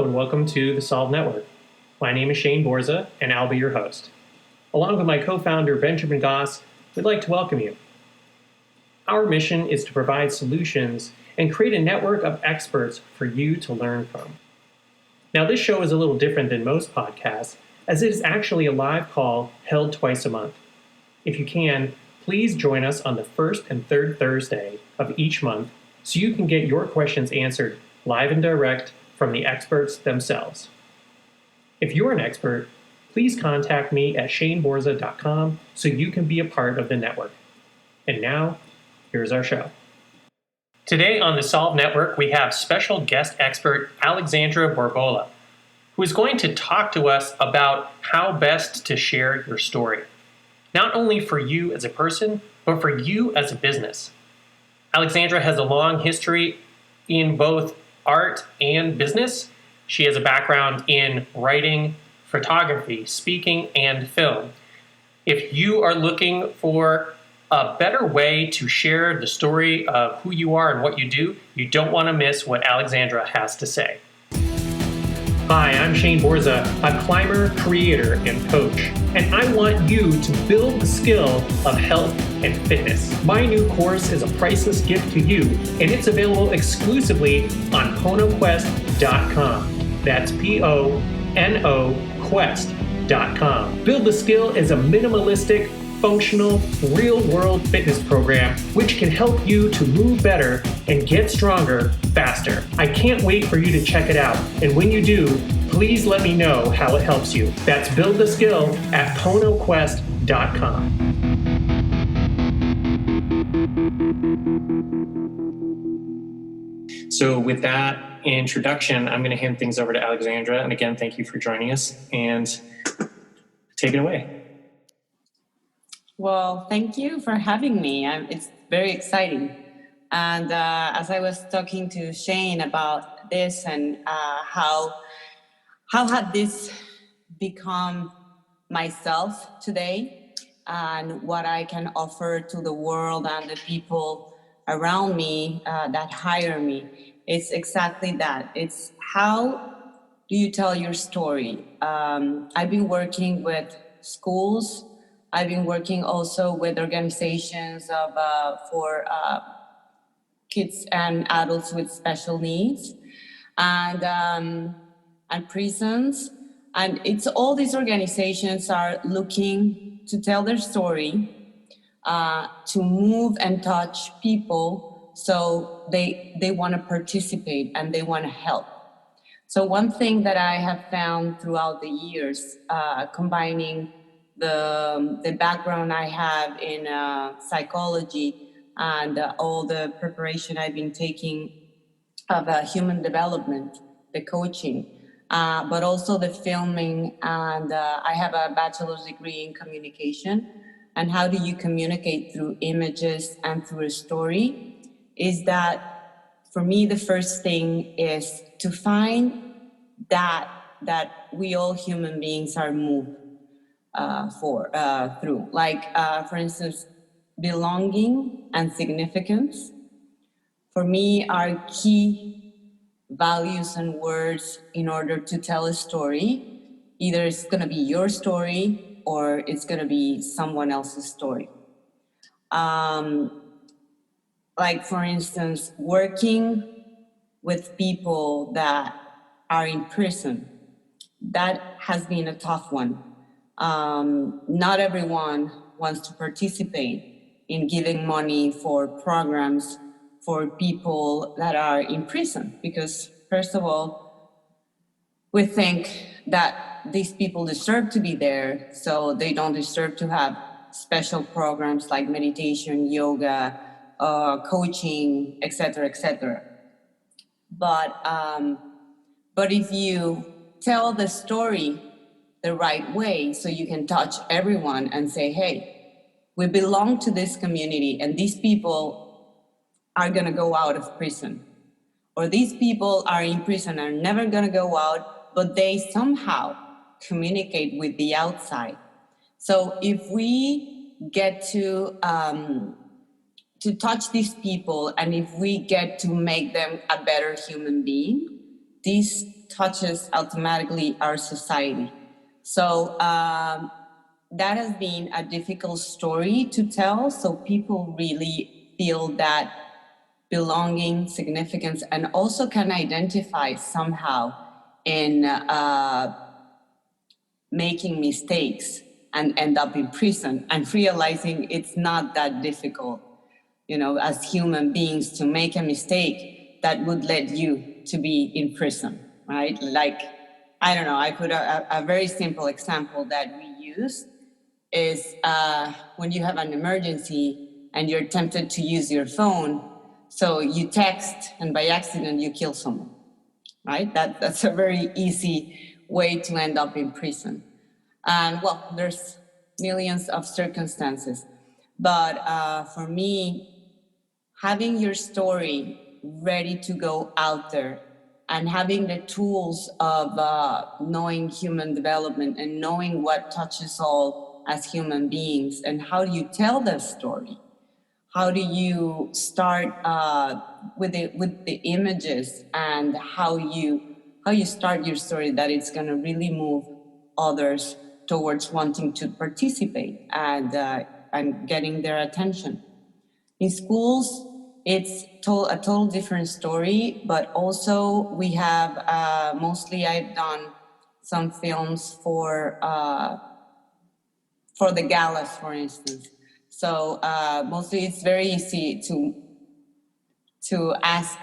Hello and welcome to the Solve Network. My name is Shane Borza and I'll be your host. Along with my co-founder Benjamin Goss, we'd like to welcome you. Our mission is to provide solutions and create a network of experts for you to learn from. Now this show is a little different than most podcasts as it is actually a live call held twice a month. If you can, please join us on the first and third Thursday of each month so you can get your questions answered live and direct from the experts themselves. If you're an expert, please contact me at shaneborza.com so you can be a part of the network. And now, here's our show. Today on the Solve Network, we have special guest expert Alexandra Borbolla, who is going to talk to us about how best to share your story, not only for you as a person, but for you as a business. Alexandra has a long history in both art and business. She has a background in writing, photography, speaking, and film. If you are looking for a better way to share the story of who you are and what you do, you don't want to miss what Alexandra has to say. Hi, I'm Shane Borza, a climber, creator, and coach, and I want you to build the skill of health and fitness. My new course is a priceless gift to you, and it's available exclusively on ponoquest.com. That's P-O-N-O Quest.com. Build the Skill is a minimalistic, functional, real-world fitness program which can help you to move better and get stronger faster. I can't wait for you to check it out, and when you do, please let me know how it helps you. That's Build the Skill at ponoquest.com. So with that introduction, I'm going to hand things over to Alexandra, and again, thank you for joining us, and take it away. Well, thank you for having me. It's very exciting. And as I was talking to Shane about this and how had this become myself today and what I can offer to the world and the people around me that hire me, it's exactly that. It's how do you tell your story? I've been working with schools. I've been working also with organizations for kids and adults with special needs, and prisons. And it's all these organizations are looking to tell their story, to move and touch people, so they want to participate and they want to help. So one thing that I have found throughout the years, combining the background I have in psychology and all the preparation I've been taking of human development, the coaching, but also the filming, and I have a bachelor's degree in communication. And how do you communicate through images and through a story? Is that for me the first thing is to find that we all human beings are moved through. Like, for instance, belonging and significance, for me, are key values and words in order to tell a story. Either it's going to be your story or it's going to be someone else's story. Like, for instance, working with people that are in prison, that has been a tough one. Not everyone wants to participate in giving money for programs for people that are in prison, because first of all, we think that these people deserve to be there, so they don't deserve to have special programs like meditation, yoga, coaching, etc., etc. But if you tell the story the right way, so you can touch everyone and say, hey, we belong to this community and these people are going to go out of prison, or these people are in prison and are never going to go out, but they somehow communicate with the outside. So if we get to touch these people, and if we get to make them a better human being, this touches automatically our society. So that has been a difficult story to tell. So people really feel that belonging, significance, and also can identify somehow in making mistakes and end up in prison and realizing it's not that difficult, as human beings to make a mistake that would lead you to be in prison, right? Like, I don't know, I put a very simple example that we use is when you have an emergency and you're tempted to use your phone, so you text and by accident you kill someone, right? That's a very easy way to end up in prison. And well, there's millions of circumstances. But for me, having your story ready to go out there and having the tools of knowing human development and knowing what touches all as human beings and how do you tell the story, how do you start with the images and how you start your story that it's going to really move others towards wanting to participate and getting their attention. In schools, it's a total different story, but also we have mostly I've done some films for the galas, for instance. So mostly it's very easy to ask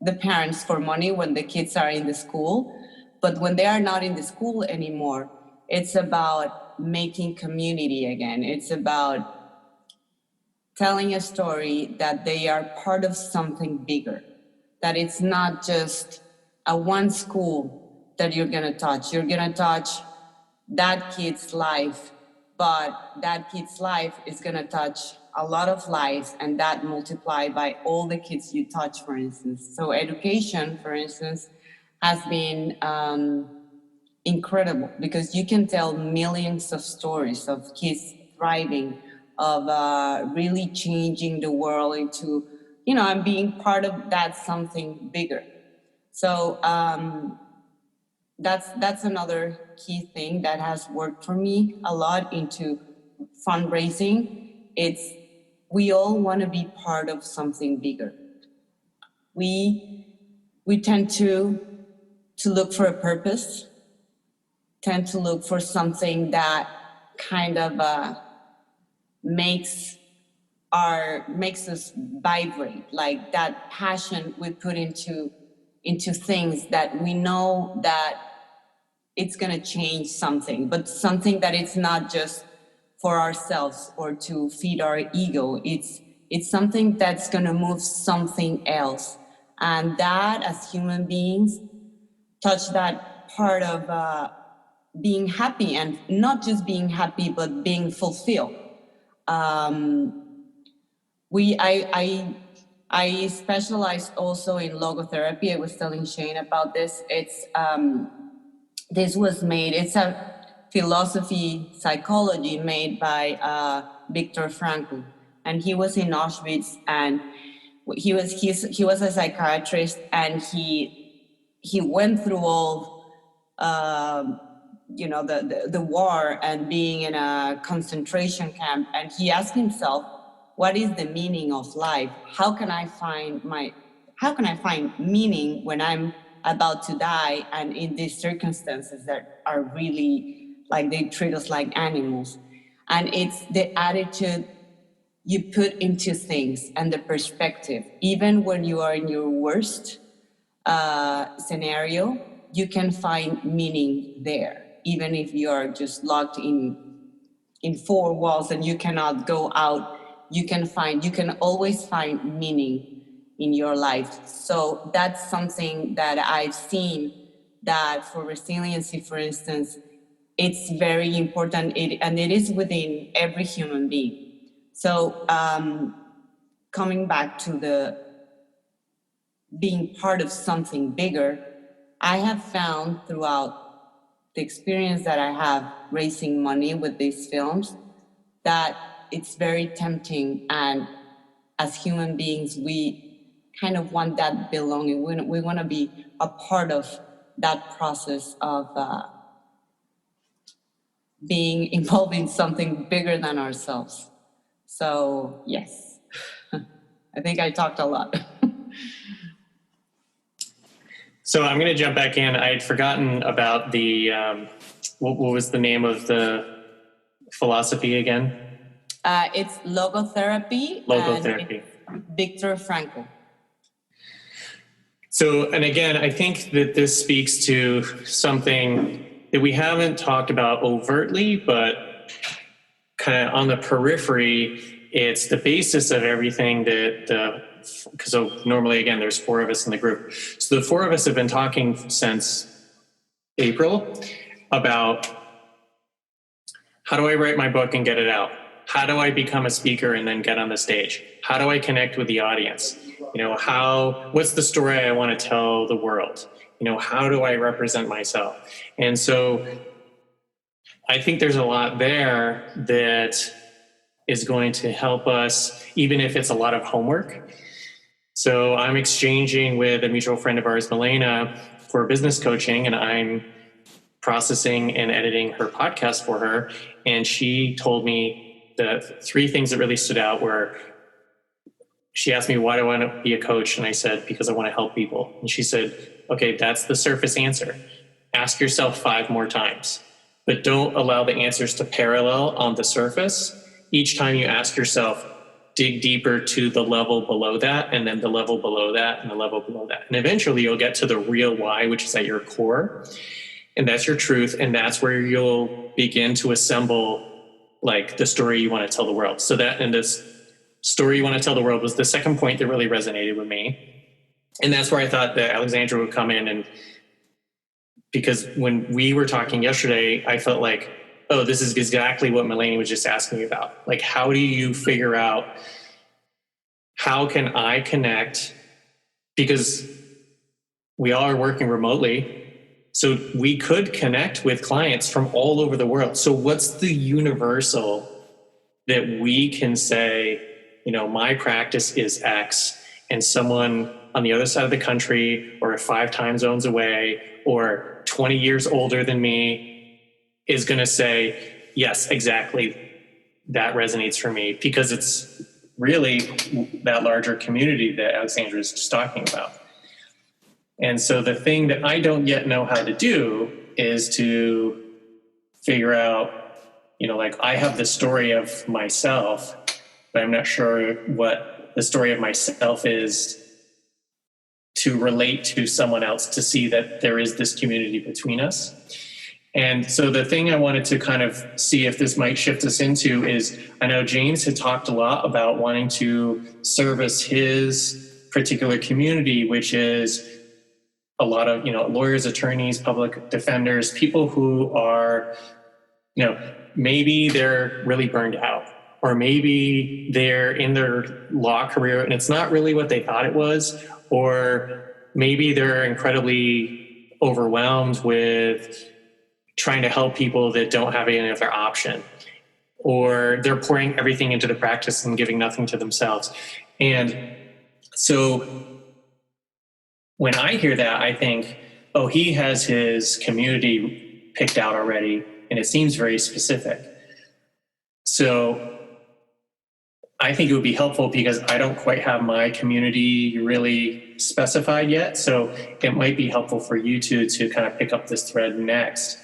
the parents for money when the kids are in the school, but when they are not in the school anymore, it's about making community again. It's about telling a story that they are part of something bigger, that it's not just a one school that you're going to touch. You're going to touch that kid's life, but that kid's life is going to touch a lot of lives, and that multiplied by all the kids you touch, for instance. So education, for instance, has been incredible because you can tell millions of stories of kids thriving, of really changing the world into, and being part of that something bigger. So that's another key thing that has worked for me a lot into fundraising. We all want to be part of something bigger. We tend to look for a purpose, tend to look for something that kind of makes us vibrate, like that passion we put into things that we know that it's going to change something, but something that it's not just for ourselves or to feed our ego. It's something that's going to move something else, and that as human beings touch that part of being happy, and not just being happy but being fulfilled. I specialized also in logotherapy. I was telling Shane about this. It's a philosophy psychology made by Viktor Frankl, and he was in Auschwitz, and he was a psychiatrist, and he went through all the war and being in a concentration camp, and he asked himself, what is the meaning of life? How can I find meaning when I'm about to die and in these circumstances that are really like they treat us like animals? And it's the attitude you put into things and the perspective. Even when you are in your worst scenario, you can find meaning there, even if you are just locked in four walls and you cannot go out. You can always find meaning in your life. So that's something that I've seen, that for resiliency, for instance, it's very important, and it is within every human being. So coming back to the being part of something bigger, I have found throughout the experience that I have raising money with these films that it's very tempting, and as human beings we kind of want that belonging. We want to be a part of that process of being involved in something bigger than ourselves. So yes, I think I talked a lot. So I'm going to jump back in. I had forgotten about the, what was the name of the philosophy again? It's logotherapy. Logotherapy. And Viktor Frankl. So, and again, I think that this speaks to something that we haven't talked about overtly, but kind of on the periphery. It's the basis of everything that because so normally, again, there's 4 of us in the group. So the 4 of us have been talking since April about how do I write my book and get it out? How do I become a speaker and then get on the stage? How do I connect with the audience? What's the story I want to tell the world? How do I represent myself? And so I think there's a lot there that is going to help us, even if it's a lot of homework. So I'm exchanging with a mutual friend of ours, Milena, for business coaching, and I'm processing and editing her podcast for her. And she told me the 3 things that really stood out were, she asked me, why do I want to be a coach? And I said, because I want to help people. And she said, okay, that's the surface answer. Ask yourself 5 more times, but don't allow the answers to parallel on the surface. Each time you ask yourself, dig deeper to the level below that, and then the level below that, and the level below that. And eventually you'll get to the real why, which is at your core. And that's your truth. And that's where you'll begin to assemble like the story you want to tell the world. So that, and this story you want to tell the world was the second point that really resonated with me. And that's where I thought that Alexandra would come in. And because when we were talking yesterday, I felt like, oh, this is exactly what Melanie was just asking me about. Like, how do you figure out, how can I connect? Because we all are working remotely. So we could connect with clients from all over the world. So what's the universal that we can say, my practice is X, and someone on the other side of the country or 5 time zones away or 20 years older than me is going to say, yes, exactly. That resonates for me, because it's really that larger community that Alexandra is just talking about. And so the thing that I don't yet know how to do is to figure out, I have the story of myself, but I'm not sure what the story of myself is to relate to someone else, to see that there is this community between us. And so the thing I wanted to kind of see if this might shift us into is, I know James had talked a lot about wanting to service his particular community, which is a lot of, lawyers, attorneys, public defenders, people who are, maybe they're really burned out, or maybe they're in their law career and it's not really what they thought it was, or maybe they're incredibly overwhelmed with trying to help people that don't have any other option, or they're pouring everything into the practice and giving nothing to themselves. And so when I hear that, I think, oh, he has his community picked out already, and it seems very specific. So I think it would be helpful, because I don't quite have my community really specified yet. So it might be helpful for you to kind of pick up this thread next,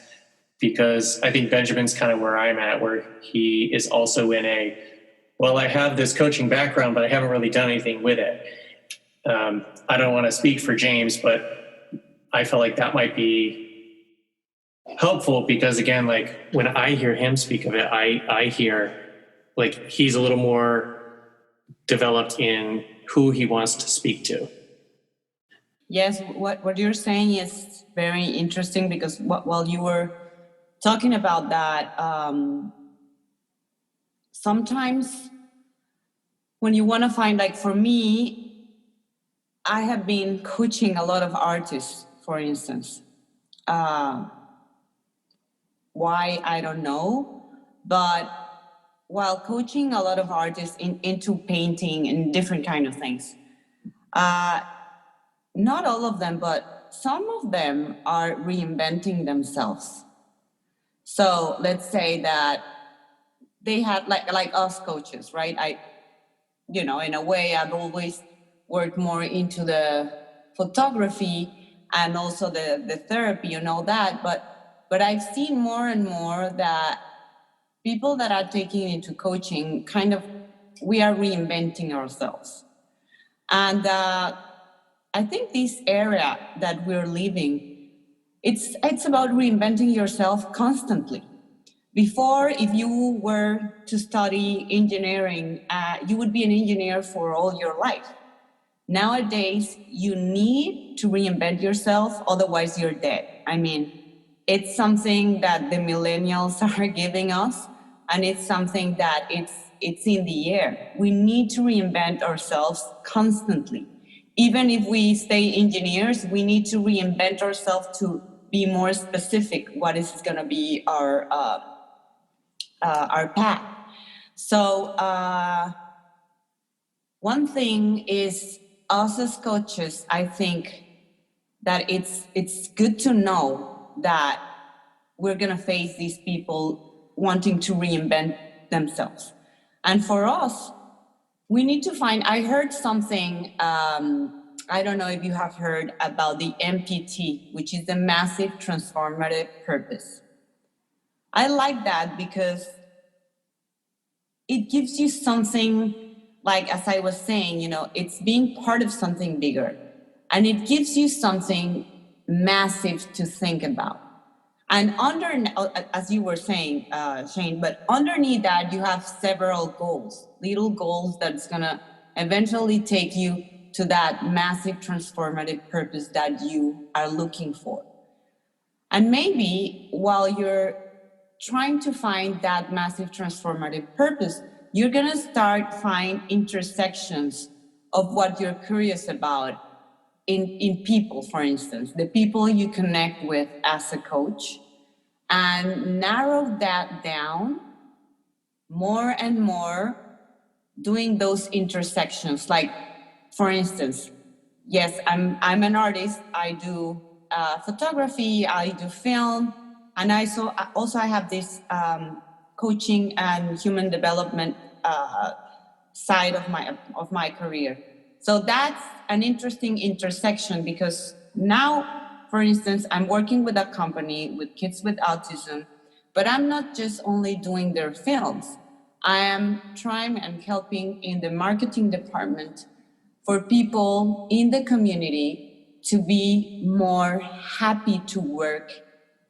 because I think Benjamin's kind of where I'm at, where he is also in I have this coaching background, but I haven't really done anything with it. I don't want to speak for James, but I feel like that might be helpful, because again, like when I hear him speak of it, I hear like he's a little more developed in who he wants to speak to. Yes, what you're saying is very interesting, because while you were talking about that, sometimes when you want to find, like for me, I have been coaching a lot of artists, for instance. Why, I don't know. But while coaching a lot of artists into painting and different kind of things, not all of them, but some of them are reinventing themselves. So let's say that they had like us coaches, right? In a way, I've always worked more into the photography and also the therapy and all that. But I've seen more and more that people that are taking into coaching, kind of, we are reinventing ourselves. And I think this area that we're living, it's about reinventing yourself constantly. Before, if you were to study engineering, you would be an engineer for all your life. Nowadays, you need to reinvent yourself, otherwise you're dead. I mean, it's something that the millennials are giving us, and it's something that it's in the air. We need to reinvent ourselves constantly. Even if we stay engineers, we need to reinvent ourselves to be more specific. What is going to be our path? So one thing is, us as coaches, I think that it's good to know that we're going to face these people wanting to reinvent themselves. And for us, we need to find, I heard something, I don't know if you have heard about the MPT, which is the Massive Transformative Purpose. I like that because it gives you something, like, as I was saying, it's being part of something bigger. And it gives you something massive to think about. And as you were saying, Shane, but underneath that, you have several goals, little goals that's going to eventually take you to that massive transformative purpose that you are looking for. And maybe while you're trying to find that massive transformative purpose, you're going to start find intersections of what you're curious about in people, for instance, the people you connect with as a coach, and narrow that down more and more, doing those intersections. Like, for instance, yes, I'm an artist. I do photography, I do film, and I have this coaching and human development side of my career. So that's an interesting intersection, because now, for instance, I'm working with a company with kids with autism, but I'm not just only doing their films. I am trying and helping in the marketing department for people in the community to be more happy to work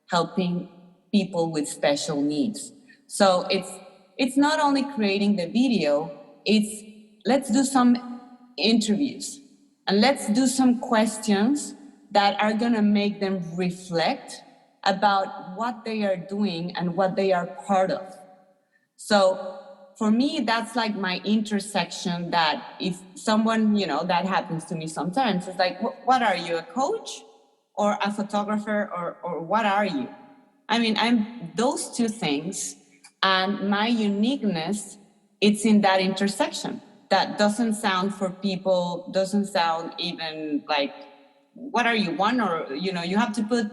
helping people with special needs. So it's not only creating the video, it's let's do some interviews and let's do some questions that are going to make them reflect about what they are doing and what they are part of. So for me, that's like my intersection, that if someone, that happens to me sometimes, it's like, what are you, a coach or a photographer, or what are you? I mean, I'm those two things, and my uniqueness, it's in that intersection. That doesn't sound even like, what are you, one, or, you have to put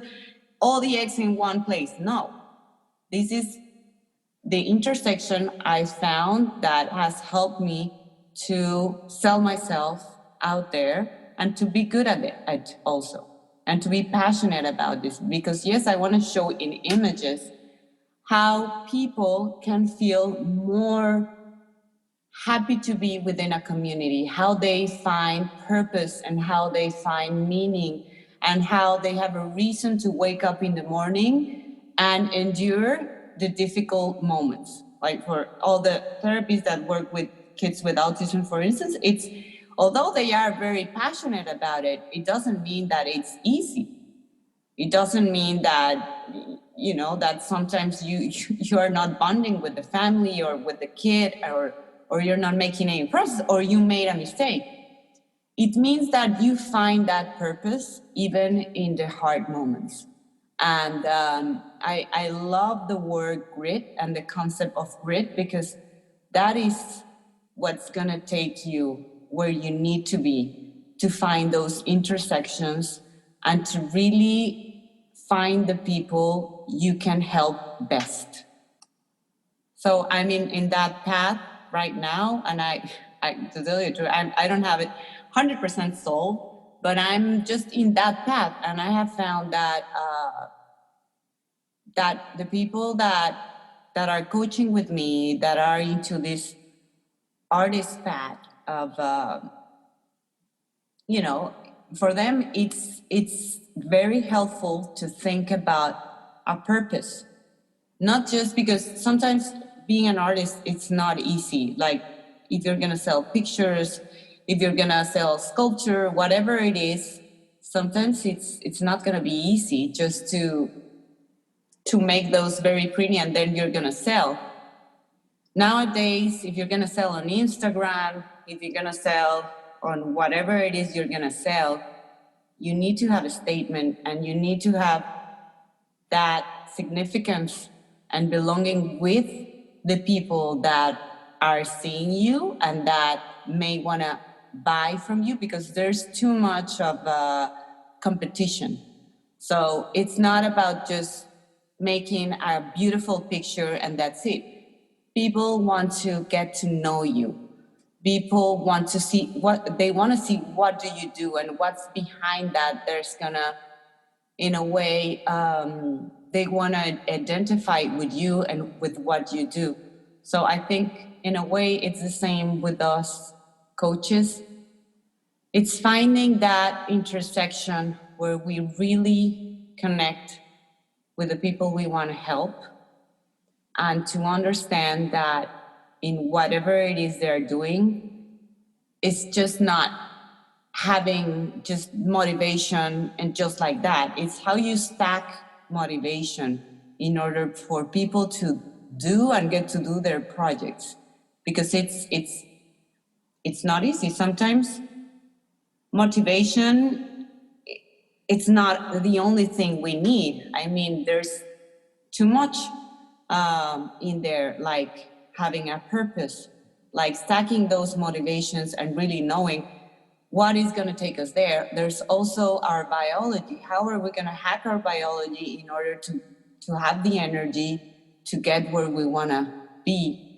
all the eggs in one place. No, this is the intersection I found that has helped me to sell myself out there and to be good at it also, and to be passionate about this. Because yes, I want to show in images how people can feel more happy to be within a community, how they find purpose and how they find meaning, and how they have a reason to wake up in the morning and endure the difficult moments. Like for all the therapies that work with kids with autism, for instance, it's, although they are very passionate about it, it doesn't mean that it's easy. It doesn't mean that, that sometimes you are not bonding with the family or with the kid, or you're not making any progress, or you made a mistake. It means that you find that purpose even in the hard moments. And I love the word grit and the concept of grit, because that is what's going to take you where you need to be, to find those intersections and to really find the people you can help best. So I'm in that path right now, and to tell you the truth, I don't have it 100% solved, but I'm just in that path, and I have found that that the people that are coaching with me, that are into this artist path of, for them it's very helpful to think about a purpose. Not just because sometimes being an artist, it's not easy. Like if you're gonna sell pictures, if you're gonna sell sculpture, whatever it is, sometimes it's not gonna be easy just to make those very pretty and then you're gonna sell. Nowadays, if you're gonna sell on Instagram, if you're gonna sell on whatever it is you're gonna sell, you need to have a statement and you need to have that significance and belonging with the people that are seeing you and that may want to buy from you, because there's too much of a competition. So it's not about just making a beautiful picture and that's it. People want to get to know you. People want to see what they want to see. What do you do and what's behind that? There's gonna, in a way, they want to identify with you and with what you do. So I think in a way it's the same with us coaches. It's finding that intersection where we really connect with the people we want to help, and to understand that in whatever it is they're doing, it's just not having just motivation and just like that. It's how you stack motivation in order for people to do and get to do their projects, because it's not easy. Sometimes motivation, it's not the only thing we need. I mean, there's too much in there, like having a purpose, like stacking those motivations and really knowing what is going to take us there. There's also our biology. How are we going to hack our biology in order to have the energy to get where we want to be,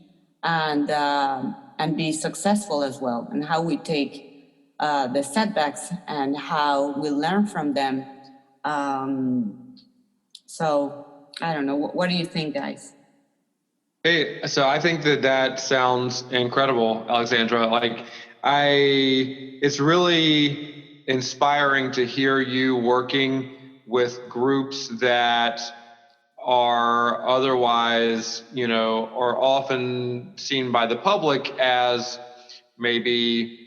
and be successful as well, and how we take the setbacks and how we learn from them. So I don't know. What do you think, guys? Hey, so I think that sounds incredible, Alexandra. It's really inspiring to hear you working with groups that are otherwise, are often seen by the public as maybe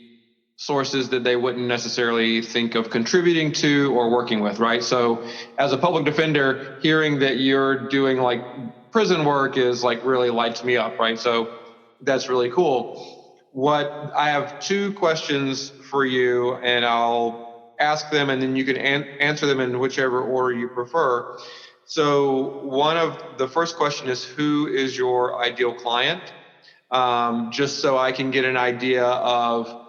sources that they wouldn't necessarily think of contributing to or working with, right? So as a public defender, hearing that you're doing like prison work is like really lights me up, right? So that's really cool. I have two questions for you, and I'll ask them and then you can answer them in whichever order you prefer. So the first question is, who is your ideal client? Just so I can get an idea of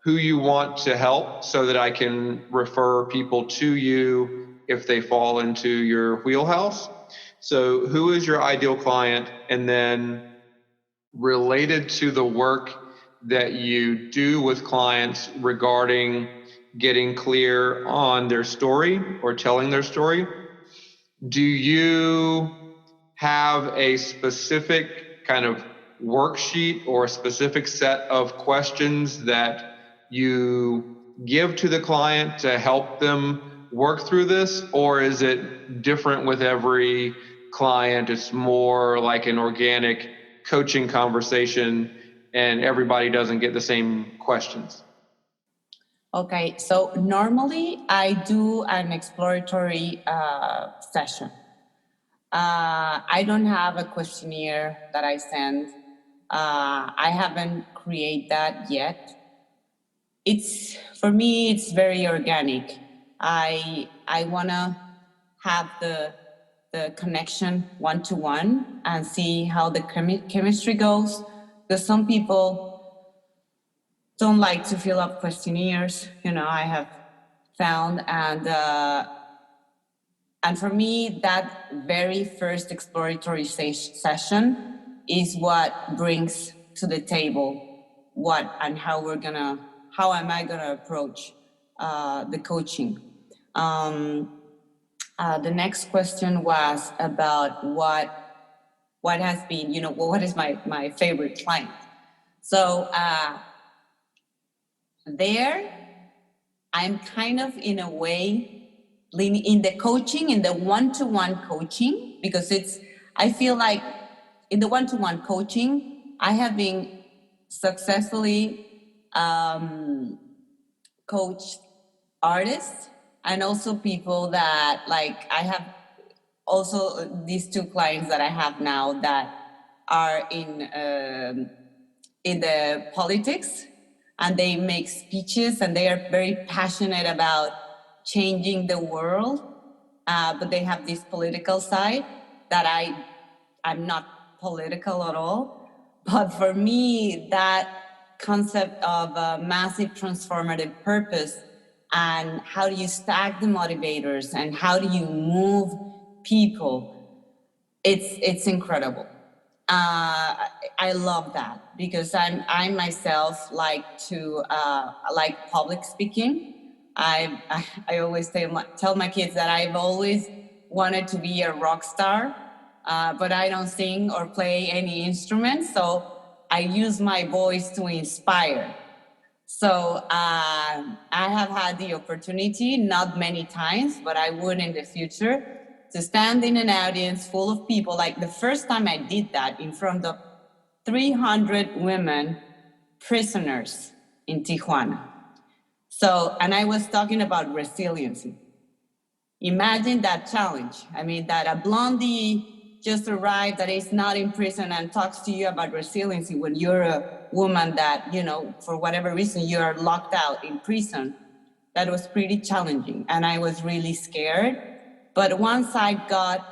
who you want to help so that I can refer people to you if they fall into your wheelhouse. So who is your ideal client? And then related to the work that you do with clients regarding getting clear on their story or telling their story, do you have a specific kind of worksheet or a specific set of questions that you give to the client to help them work through this? Or is it different with every client? It's more like an organic coaching conversation and everybody doesn't get the same questions? Okay, so normally I do an exploratory session. I don't have a questionnaire that I send. I haven't created that yet. For me, it's very organic. I want to have the connection one-to-one and see how the chemistry goes. Because some people don't like to fill up questionnaires. I have found. And for me, that very first exploratory session is what brings to the table what and how am I gonna approach the coaching. The next question was about what has been, what is my favorite client. So there, I'm kind of in a way in the coaching, in the one-to-one coaching, because I feel like in the one-to-one coaching, I have been successfully coached artists and also people that like I have also these two clients that I have now that are in the politics, and they make speeches and they are very passionate about changing the world, but they have this political side that I'm not political at all. But for me, that concept of a massive transformative purpose and how do you stack the motivators and how do you move people, it's incredible. I love that because I myself like to like public speaking. I always tell my kids that I've always wanted to be a rock star, but I don't sing or play any instrument, so I use my voice to inspire. So I have had the opportunity, not many times, but I would in the future, to stand in an audience full of people. Like the first time I did that in front of 300 women prisoners in Tijuana. So, and I was talking about resiliency. Imagine that challenge. I mean, that a blondie just arrived that is not in prison and talks to you about resiliency when you're a woman that, for whatever reason, you're locked out in prison. That was pretty challenging. And I was really scared. But once I got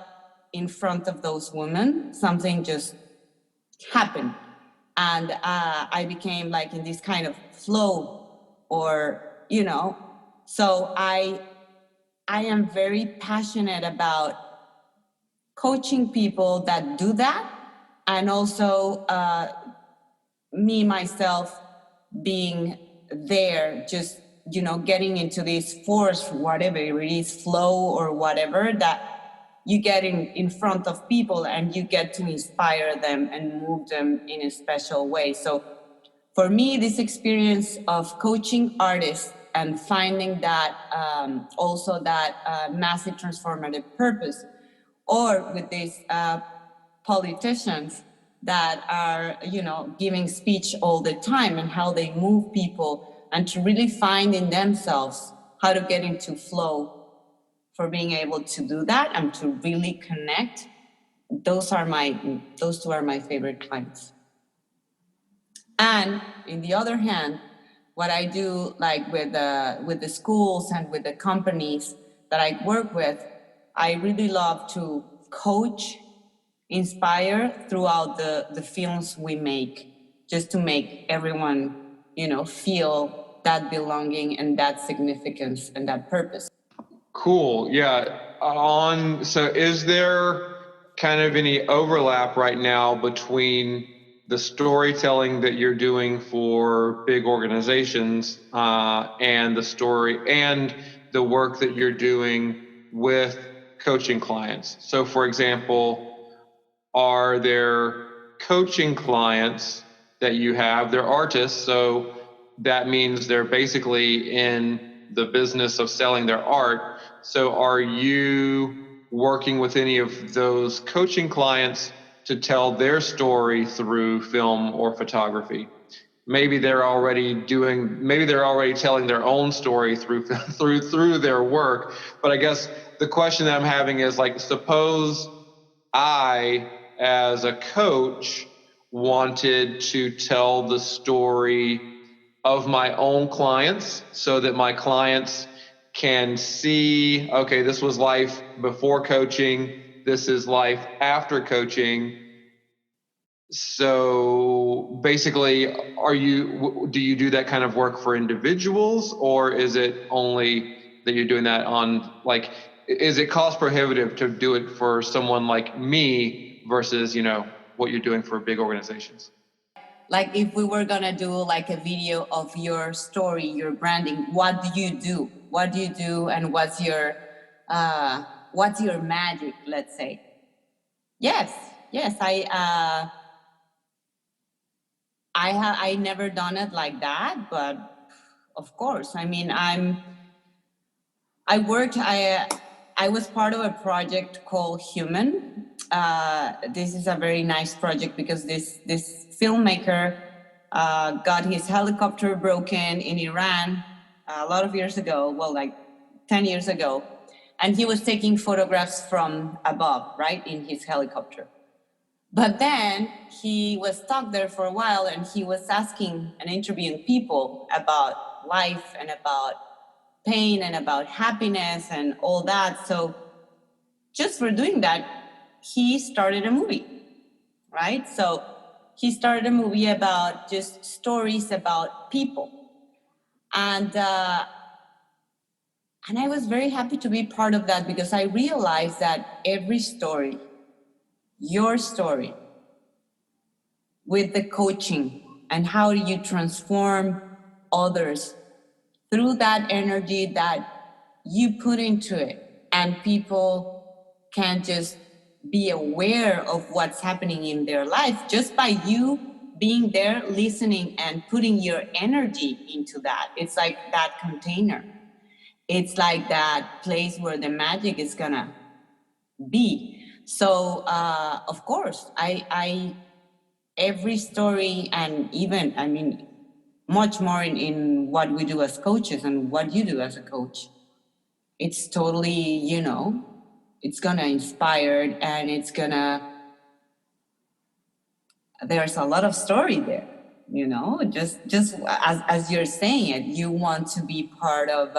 in front of those women, something just happened. And I became like in this kind of flow so I am very passionate about coaching people that do that, and also me myself being there, just getting into this force, whatever it is, flow or whatever, that you get in front of people and you get to inspire them and move them in a special way. So for me, this experience of coaching artists and finding that also that massive transformative purpose, or with these politicians that are giving speech all the time and how they move people, and to really find in themselves how to get into flow for being able to do that and to really connect. Those two are my favorite clients. And in the other hand, what I do, like with the schools and with the companies that I work with, I really love to coach, inspire throughout the films we make, just to make everyone, feel that belonging and that significance and that purpose. Cool. Yeah. So is there kind of any overlap right now between the storytelling that you're doing for big organizations and the work that you're doing with coaching clients? So for example, are there coaching clients that you have? They're artists, so that means they're basically in the business of selling their art. So are you working with any of those coaching clients to tell their story through film or photography? Maybe they're already telling their own story through through their work. But I guess the question that I'm having is, like, suppose I, as a coach, wanted to tell the story of my own clients so that my clients can see, okay, this was life before coaching, this is life after coaching. So basically, do you do that kind of work for individuals, or is it only that you're doing that on? Like, is it cost prohibitive to do it for someone like me versus, what you're doing for big organizations? Like if we were gonna do like a video of your story, your branding, what do you do? What do you do, and what's your magic? Let's say. Yes, yes. I never done it like that, but of course. I mean, I was part of a project called Human. This is a very nice project because this filmmaker got his helicopter broken in Iran a lot of years ago, well, like 10 years ago, and he was taking photographs from above, right, in his helicopter. But then he was stuck there for a while, and he was asking and interviewing people about life and about pain and about happiness and all that. So just for doing that, he started a movie, right? So he started a movie about just stories about people. And I was very happy to be part of that, because I realized that every story, your story, with the coaching and how you transform others through that energy that you put into it, and people can just be aware of what's happening in their life just by you being there, listening and putting your energy into that. It's like that container. It's like that place where the magic is gonna be. So of course, I every story, and even, I mean, much more in what we do as coaches and what you do as a coach, it's totally, it's gonna inspire, and there's a lot of story there, just as you're saying it, you want to be part of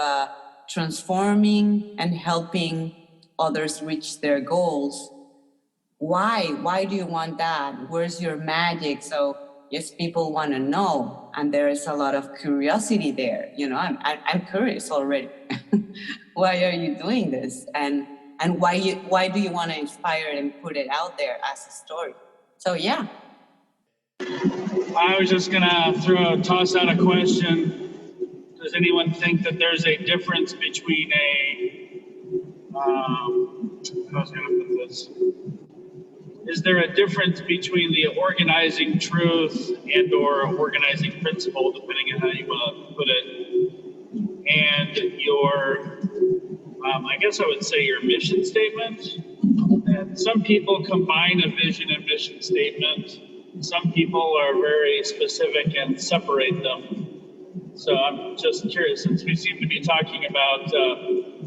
transforming and helping others reach their goals. Why do you want that? Where's your magic? So yes, people want to know, and there is a lot of curiosity there. I'm curious already. Why are you doing this? And why do you want to inspire and put it out there as a story? So yeah. I was just gonna toss out a question. Does anyone think that there's a difference between how was I gonna put this? Is there a difference between the organizing truth and or organizing principle, depending on how you want to put it, and your, I guess I would say your mission statement? And some people combine a vision and mission statement. Some people are very specific and separate them. So I'm just curious, since we seem to be talking about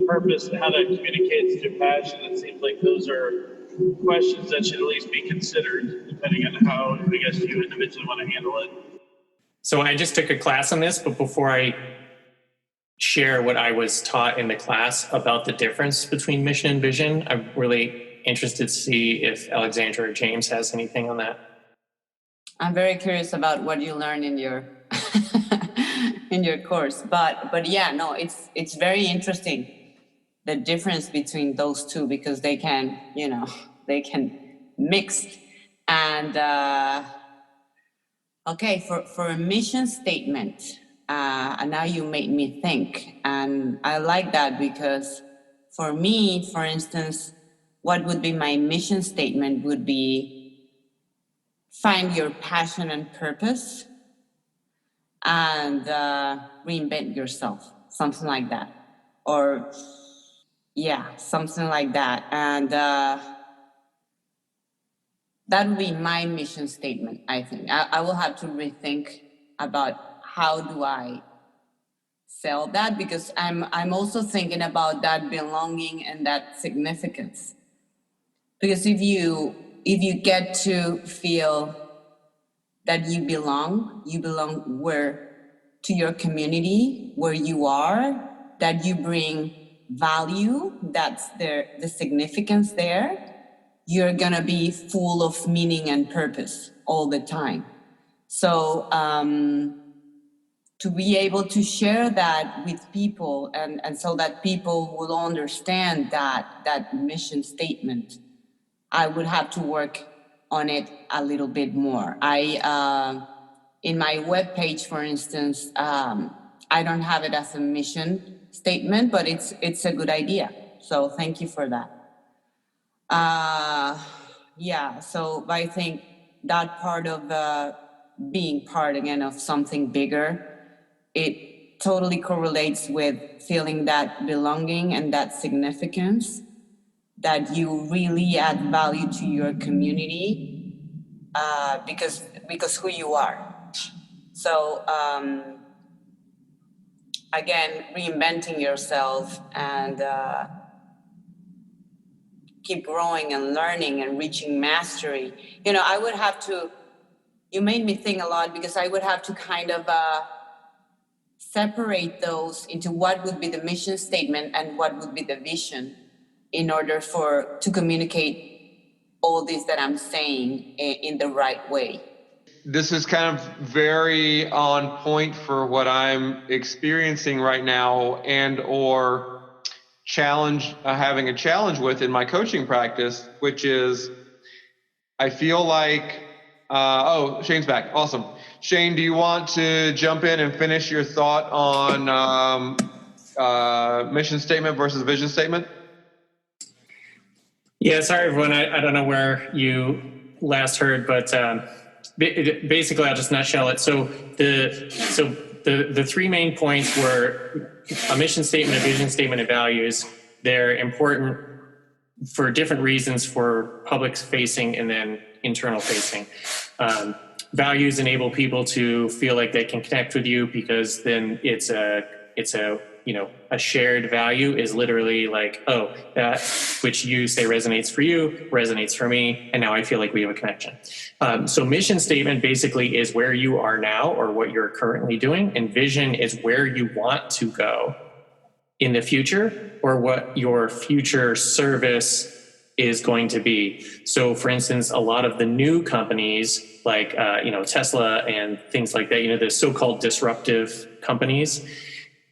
purpose and how that communicates through passion, it seems like those are questions that should at least be considered, depending on how, I guess, you individually want to handle it. So I just took a class on this, but before I share what I was taught in the class about the difference between mission and vision, I'm really interested to see if Alexandra or James has anything on that. I'm very curious about what you learned in your in your course, but yeah, no, it's very interesting, the difference between those two, because they can mix. And okay, for a mission statement, and now you made me think, and I like that, because for me, for instance, what would be my mission statement would be: find your passion and purpose, and reinvent yourself, something like that. Or yeah, something like that. And that would be my mission statement, I think. I will have to rethink about how do I sell that, because I'm also thinking about that belonging and that significance. Because if you get to feel that you belong where? To your community, where you are, that you bring value, that's the significance there, you're gonna be full of meaning and purpose all the time. So to be able to share that with people, and so that people will understand that mission statement, I would have to work on it a little bit more. In my webpage, for instance, I don't have it as a mission statement, but it's a good idea. So thank you for that. Yeah, so I think that part of being part again of something bigger, it totally correlates with feeling that belonging and that significance, that you really add value to your community because who you are. So again, reinventing yourself and keep growing and learning and reaching mastery. You know, I would have to, you made me think a lot, because I would have to kind of separate those into what would be the mission statement and what would be the vision in order to communicate all this that I'm saying in the right way. This is kind of very on point for what I'm experiencing right now, and or having a challenge with in my coaching practice, which is I feel like, oh, Shane's back. Awesome. Shane, do you want to jump in and finish your thought on mission statement versus vision statement? Yeah, sorry everyone. I don't know where you last heard, but basically I'll just nutshell it. So the three main points were a mission statement, a vision statement, and values. They're important for different reasons for public facing and then internal facing. Values enable people to feel like they can connect with you, because then it's a a shared value is literally like, oh, that which you say resonates for you resonates for me, and now I feel like we have a connection. So mission statement basically is where you are now or what you're currently doing, and vision is where you want to go in the future or what your future service is going to be. So for instance, a lot of the new companies like Tesla and things like that, the so-called disruptive companies,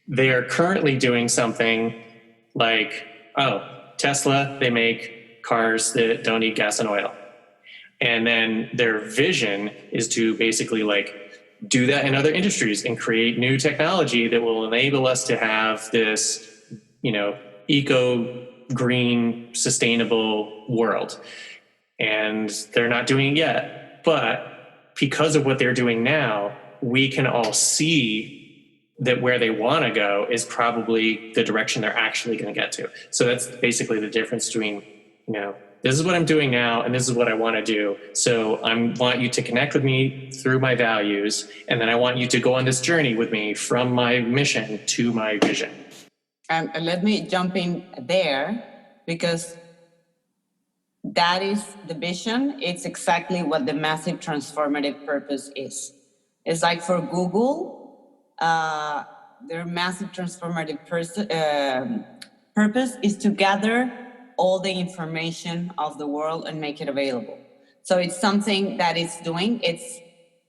they are currently doing something like, oh, Tesla, they make cars that don't need gas and oil. And then their vision is to basically do that in other industries and create new technology that will enable us to have this, eco, green, sustainable world. And they're not doing it yet. But because of what they're doing now, we can all see that where they want to go is probably the direction they're actually going to get to. So that's basically the difference between, this is what I'm doing now and this is what I want to do. So I want you to connect with me through my values, and then I want you to go on this journey with me from my mission to my vision. And let me jump in there, because that is the vision. It's exactly what the massive transformative purpose is. It's like for Google, their massive transformative purpose is to gather all the information of the world and make it available. So it's something that it's doing. It's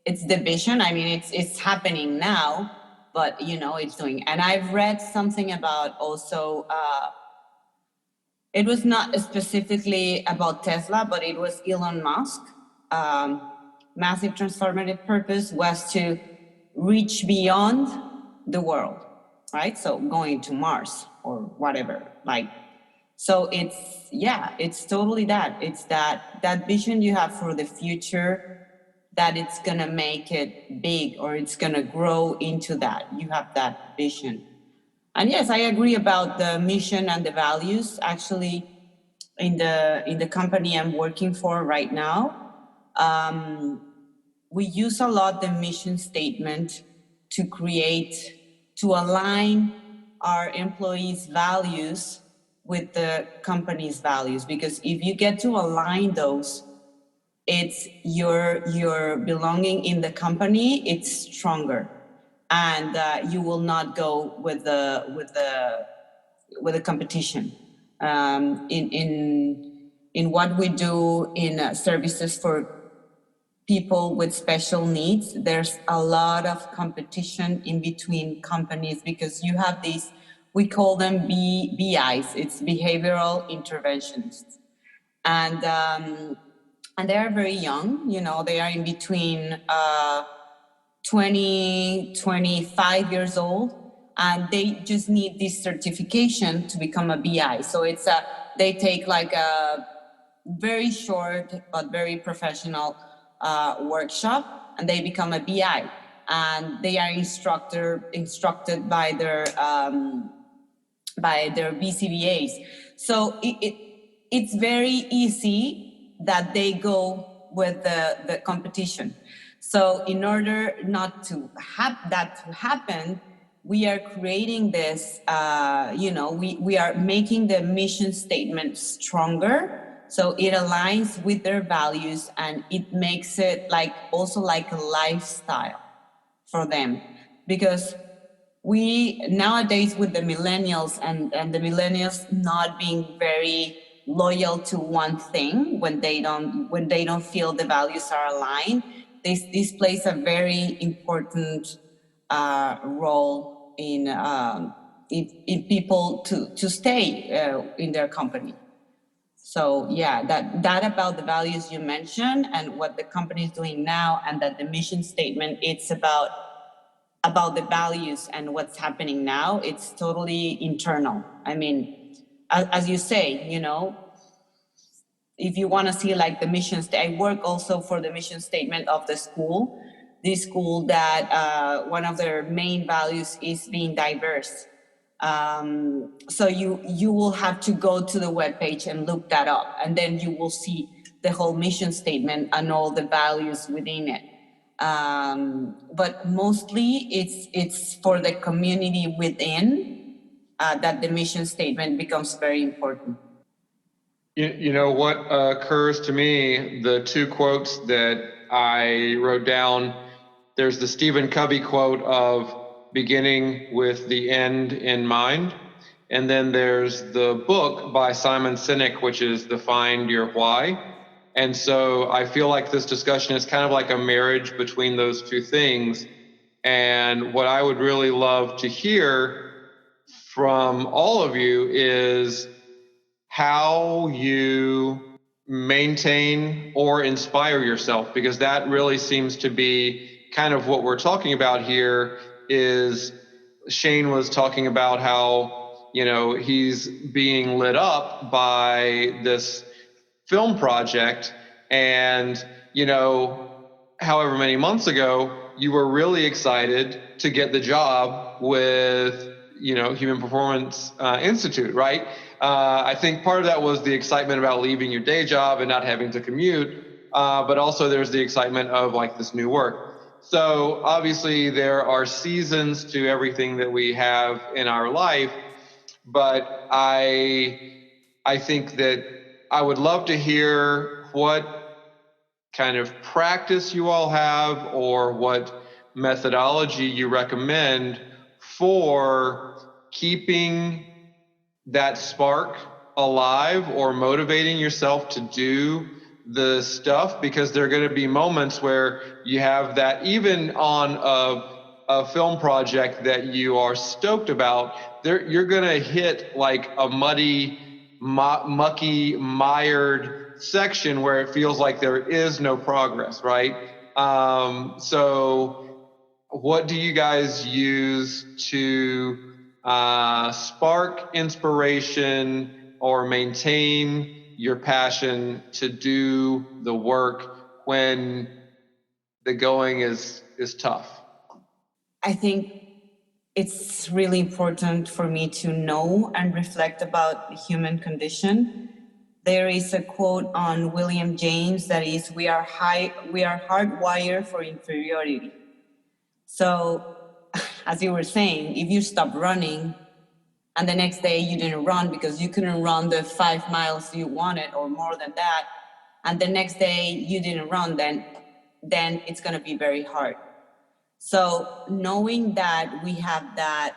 the vision. I mean, it's happening now, but it's doing. And I've read something about also. It was not specifically about Tesla, but it was Elon Musk. Massive transformative purpose was to reach beyond the world, right? So going to Mars or whatever, so it's totally that. It's that vision you have for the future, that it's gonna make it big or it's gonna grow into that. You have that vision. And yes, I agree about the mission and the values. Actually, in the company I'm working for right now, we use a lot the mission statement to align our employees' values with the company's values. Because if you get to align those, it's your belonging in the company, it's stronger. And you will not go with the competition. In what we do in services for people with special needs, there's a lot of competition in between companies because you have these, we call them BIs, it's behavioral interventionists. And they are very young, you know, they are in between 20, 25 years old, and they just need this certification to become a BI. So they take like a very short but very professional workshop, and they become a BI, and they are instructed by their BCBAs. So it's very easy that they go with the competition. So in order not to have that to happen, we are creating this, we are making the mission statement stronger. So it aligns with their values, and it makes it also like a lifestyle for them. Because we nowadays with the millennials and the millennials not being very loyal to one thing when they don't feel the values are aligned, this plays a very important role in people to stay in their company. So yeah, that about the values you mentioned and what the company is doing now, and that the mission statement, it's about the values and what's happening now. It's totally internal. I mean, as you say, you know, if you want to see like the mission I work also for the mission statement of the school. This school that one of their main values is being diverse. So you will have to go to the webpage and look that up, and then you will see the whole mission statement and all the values within it. But mostly it's for the community within that the mission statement becomes very important. You know what occurs to me, the two quotes that I wrote down, there's the Stephen Covey quote of beginning with the end in mind. And then there's the book by Simon Sinek, which is The Find Your Why. And so I feel like this discussion is kind of like a marriage between those two things. And what I would really love to hear from all of you is how you maintain or inspire yourself, because that really seems to be kind of what we're talking about here. Is Shane was talking about how, you know, he's being lit up by this film project, and, you know, however many months ago you were really excited to get the job with, you know, Human Performance Institute, right? I think part of that was the excitement about leaving your day job and not having to commute, but also there's the excitement of like this new work. So obviously there are seasons to everything that we have in our life, but I think that I would love to hear what kind of practice you all have, or what methodology you recommend for keeping that spark alive or motivating yourself to do the stuff, because there are going to be moments where you have that, even on a film project that you are stoked about, you're going to hit like a muddy, mucky, mired section where it feels like there is no progress, right? So what do you guys use to spark inspiration or maintain your passion to do the work when the going is tough? I think it's really important for me to know and reflect about the human condition. There is a quote on William James that is, we are hardwired for inferiority. So, as you were saying, if you stop running and the next day you didn't run because you couldn't run the 5 miles you wanted or more than that, and the next day you didn't run, then it's going to be very hard. So knowing that we have that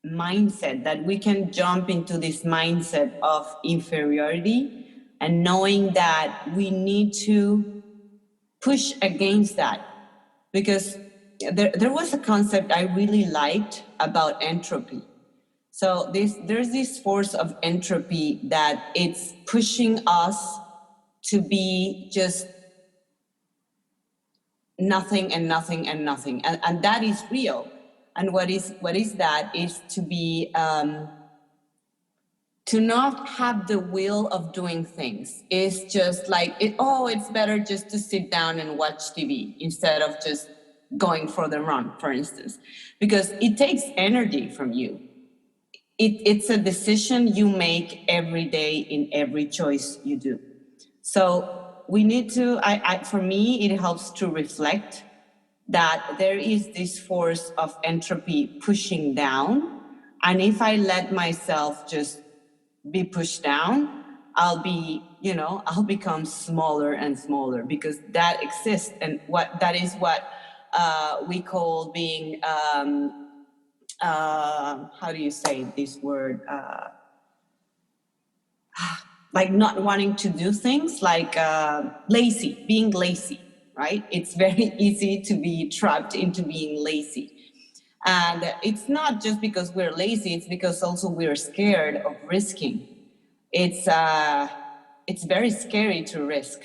mindset, that we can jump into this mindset of inferiority, and knowing that we need to push against that, because there was a concept I really liked about entropy. So there's this force of entropy that it's pushing us to be just nothing and nothing and nothing, and that is real. And what is that is to be to not have the will of doing things. Is just like it's better just to sit down and watch TV instead of just going for the run, for instance, because it takes energy from you. It's a decision you make every day in every choice you do. So we need to, for me, it helps to reflect that there is this force of entropy pushing down. And if I let myself just be pushed down, I'll become smaller and smaller, because that exists. And that is what we call being, how do you say this word? Like not wanting to do things, like lazy, being lazy, right? It's very easy to be trapped into being lazy. And it's not just because we're lazy, it's because also we're scared of risking. It's very scary to risk.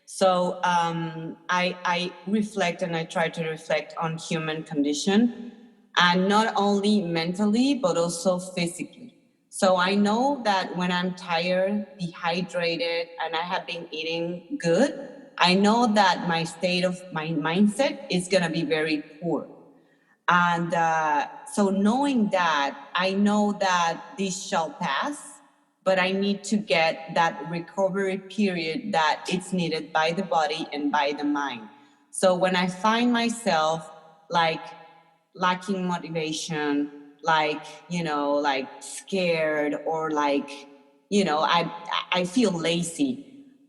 So I reflect, and I try to reflect on human condition, and not only mentally, but also physically. So I know that when I'm tired, dehydrated, and I have been eating good, I know that my mindset is going to be very poor. And so knowing that, I know that this shall pass, but I need to get that recovery period that it's needed by the body and by the mind. So when I find myself like lacking motivation, like scared, or I feel lazy,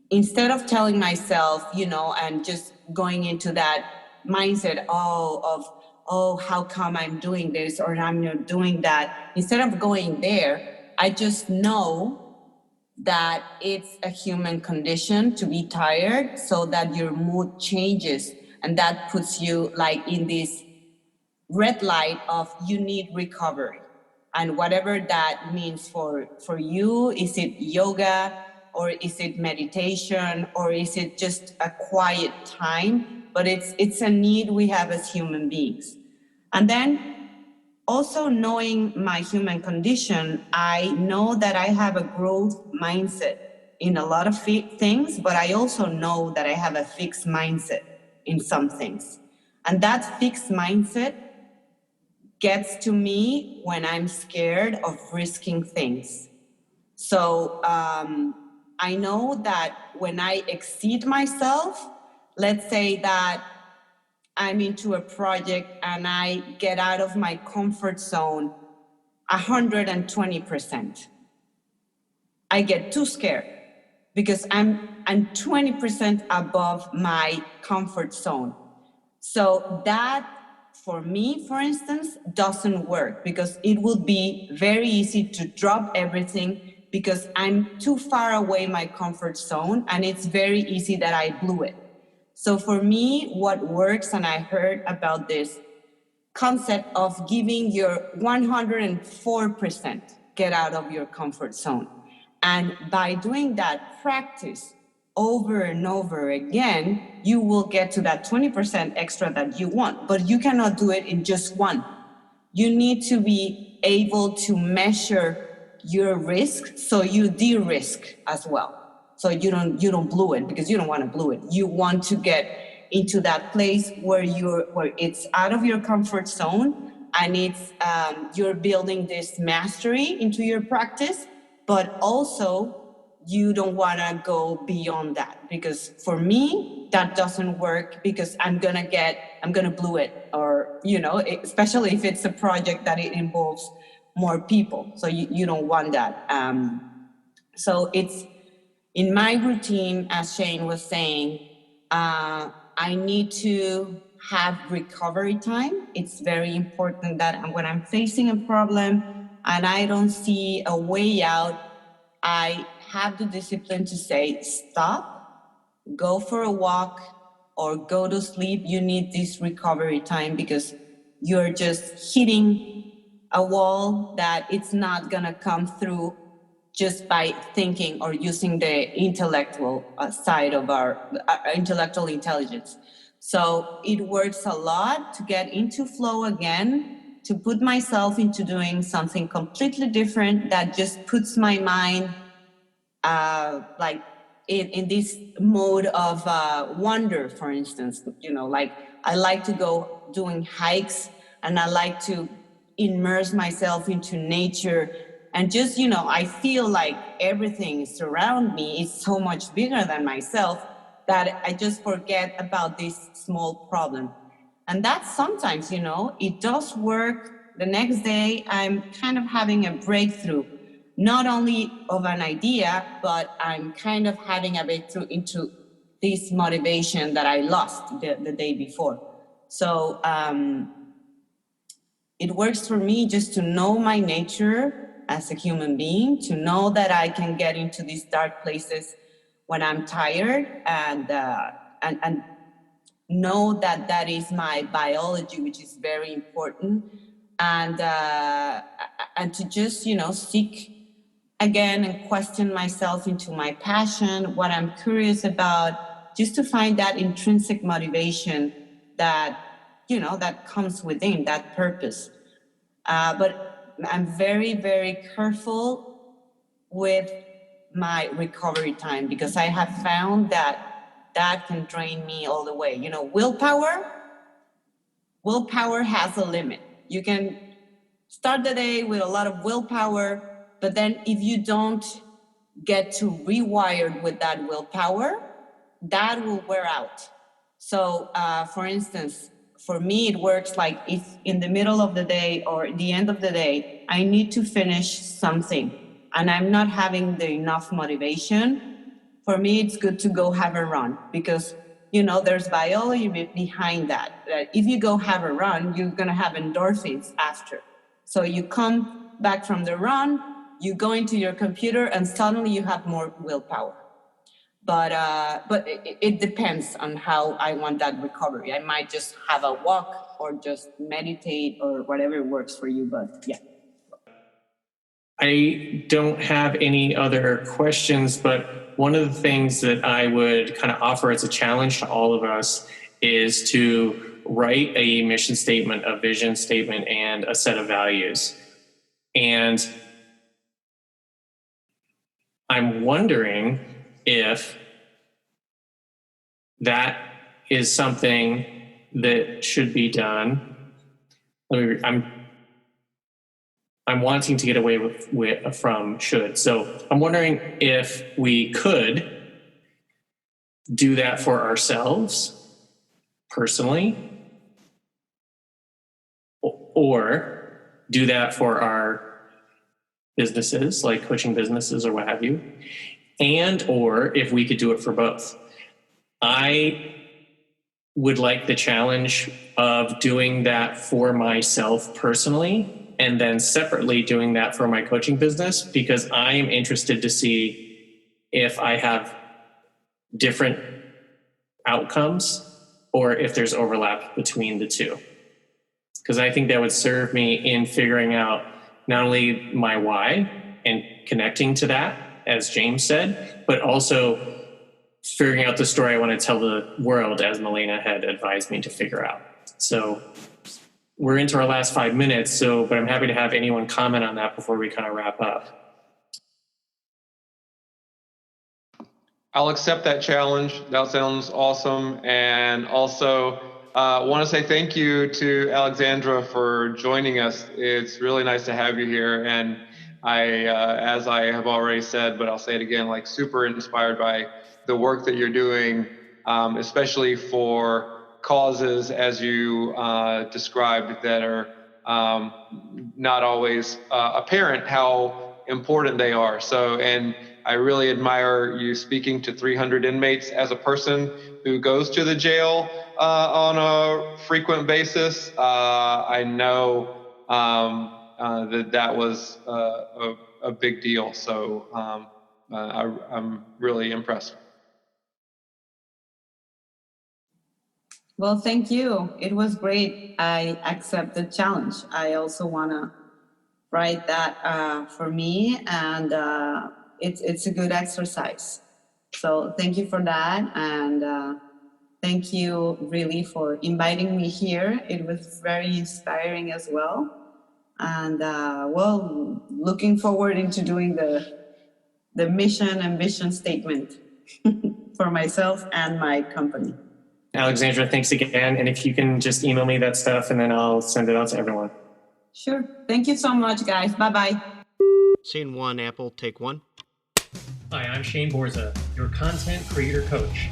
instead of telling myself, and just going into that mindset how come I'm doing this or I'm not doing that, instead of going there, I just know that it's a human condition to be tired, so that your mood changes, and that puts you like in this red light of you need recovery. And whatever that means for you, is it yoga, or is it meditation, or is it just a quiet time? But it's a need we have as human beings. And then also knowing my human condition, I know that I have a growth mindset in a lot of things, but I also know that I have a fixed mindset in some things. And that fixed mindset gets to me when I'm scared of risking things. So I know that when I exceed myself, let's say that I'm into a project and I get out of my comfort zone 120%. I get too scared because I'm 20% above my comfort zone. So that, for me, for instance, doesn't work, because it will be very easy to drop everything because I'm too far away my comfort zone, and it's very easy that I blew it. So for me, what works, and I heard about this concept of giving your 104% get out of your comfort zone. And by doing that practice over and over again, you will get to that 20% extra that you want. But you cannot do it in just one. You need to be able to measure your risk, so you de-risk as well. So you don't blow it, because you don't want to blow it. You want to get into that place where it's out of your comfort zone, and it's you're building this mastery into your practice, but also you don't want to go beyond that, because for me that doesn't work, because I'm gonna blow it, or especially if it's a project that it involves more people, so you don't want that. So it's in my routine, as Shane was saying, I need to have recovery time. It's very important that when I'm facing a problem and I don't see a way out, I have the discipline to say, stop, go for a walk, or go to sleep, you need this recovery time because you're just hitting a wall that it's not going to come through just by thinking or using the intellectual side of our intellectual intelligence. So it works a lot to get into flow again, to put myself into doing something completely different that just puts my mind like in this mode of wonder, for instance. Like I like to go doing hikes, and I like to immerse myself into nature, and just I feel like everything around me is so much bigger than myself that I just forget about this small problem. And that sometimes it does work. The next day I'm kind of having a breakthrough, not only of an idea, but I'm kind of having a breakthrough into this motivation that I lost the day before. So it works for me just to know my nature as a human being, to know that I can get into these dark places when I'm tired, and know that that is my biology, which is very important, and to just seek again and question myself into my passion, what I'm curious about, just to find that intrinsic motivation that that comes within that purpose. But I'm very, very careful with my recovery time, because I have found that that can drain me all the way. Willpower has a limit. You can start the day with a lot of willpower, but then if you don't get to rewired with that willpower, that will wear out. So for instance, for me, it works like if in the middle of the day or the end of the day, I need to finish something and I'm not having the enough motivation, for me, it's good to go have a run, because there's biology behind that. That if you go have a run, you're going to have endorphins after. So you come back from the run, you go into your computer, and suddenly you have more willpower. But it depends on how I want that recovery. I might just have a walk or just meditate or whatever works for you. But yeah. I don't have any other questions, but one of the things that I would kind of offer as a challenge to all of us is to write a mission statement, a vision statement, and a set of values. And I'm wondering if that is something that should be done. I'm wanting to get away from should. So I'm wondering if we could do that for ourselves personally, or do that for our businesses, like coaching businesses or what have you, and or if we could do it for both. I would like the challenge of doing that for myself personally, and then separately doing that for my coaching business, because I am interested to see if I have different outcomes or if there's overlap between the two. Because I think that would serve me in figuring out not only my why and connecting to that, as James said, but also figuring out the story I want to tell the world, as Milena had advised me to figure out. So we're into our last 5 minutes, but I'm happy to have anyone comment on that before we kind of wrap up. I'll accept that challenge. That sounds awesome. And also want to say thank you to Alexandra for joining us. It's really nice to have you here. And I, as I have already said, but I'll say it again, like super inspired by the work that you're doing, especially for causes, as you described, that are not always apparent how important they are. So, and I really admire you speaking to 300 inmates as a person who goes to the jail on a frequent basis. I know that was a big deal. So I'm really impressed. Well, thank you. It was great. I accept the challenge. I also want to write that for me, and it's a good exercise. So thank you for that, and thank you really for inviting me here. It was very inspiring as well, and well, looking forward into doing the mission and vision statement for myself and my company. Alexandra, thanks again. And if you can just email me that stuff and then I'll send it out to everyone. Sure. Thank you so much, guys. Bye-bye. Scene 1, Apple, take 1. Hi, I'm Shane Borza, your content creator coach.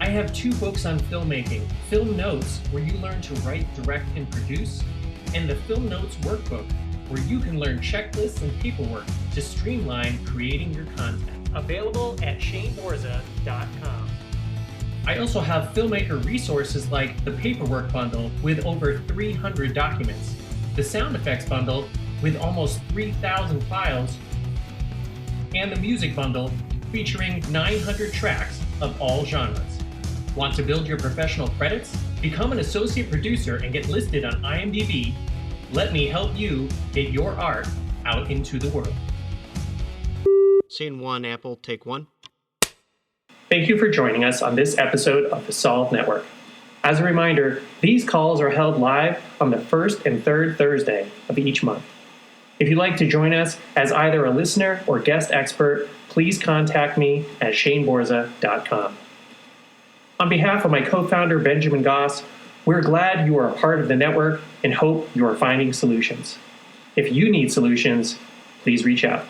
I have 2 books on filmmaking, Film Notes, where you learn to write, direct, and produce, and the Film Notes Workbook, where you can learn checklists and paperwork to streamline creating your content. Available at shaneborza.com. I also have filmmaker resources like the Paperwork Bundle with over 300 documents, the Sound Effects Bundle with almost 3,000 files, and the Music Bundle featuring 900 tracks of all genres. Want to build your professional credits? Become an associate producer and get listed on IMDb. Let me help you get your art out into the world. Scene 1, Apple, take 1. Thank you for joining us on this episode of the Solve Network. As a reminder, these calls are held live on the first and third Thursday of each month. If you'd like to join us as either a listener or guest expert, please contact me at shaneborza.com. On behalf of my co-founder, Benjamin Goss, we're glad you are a part of the network and hope you are finding solutions. If you need solutions, please reach out.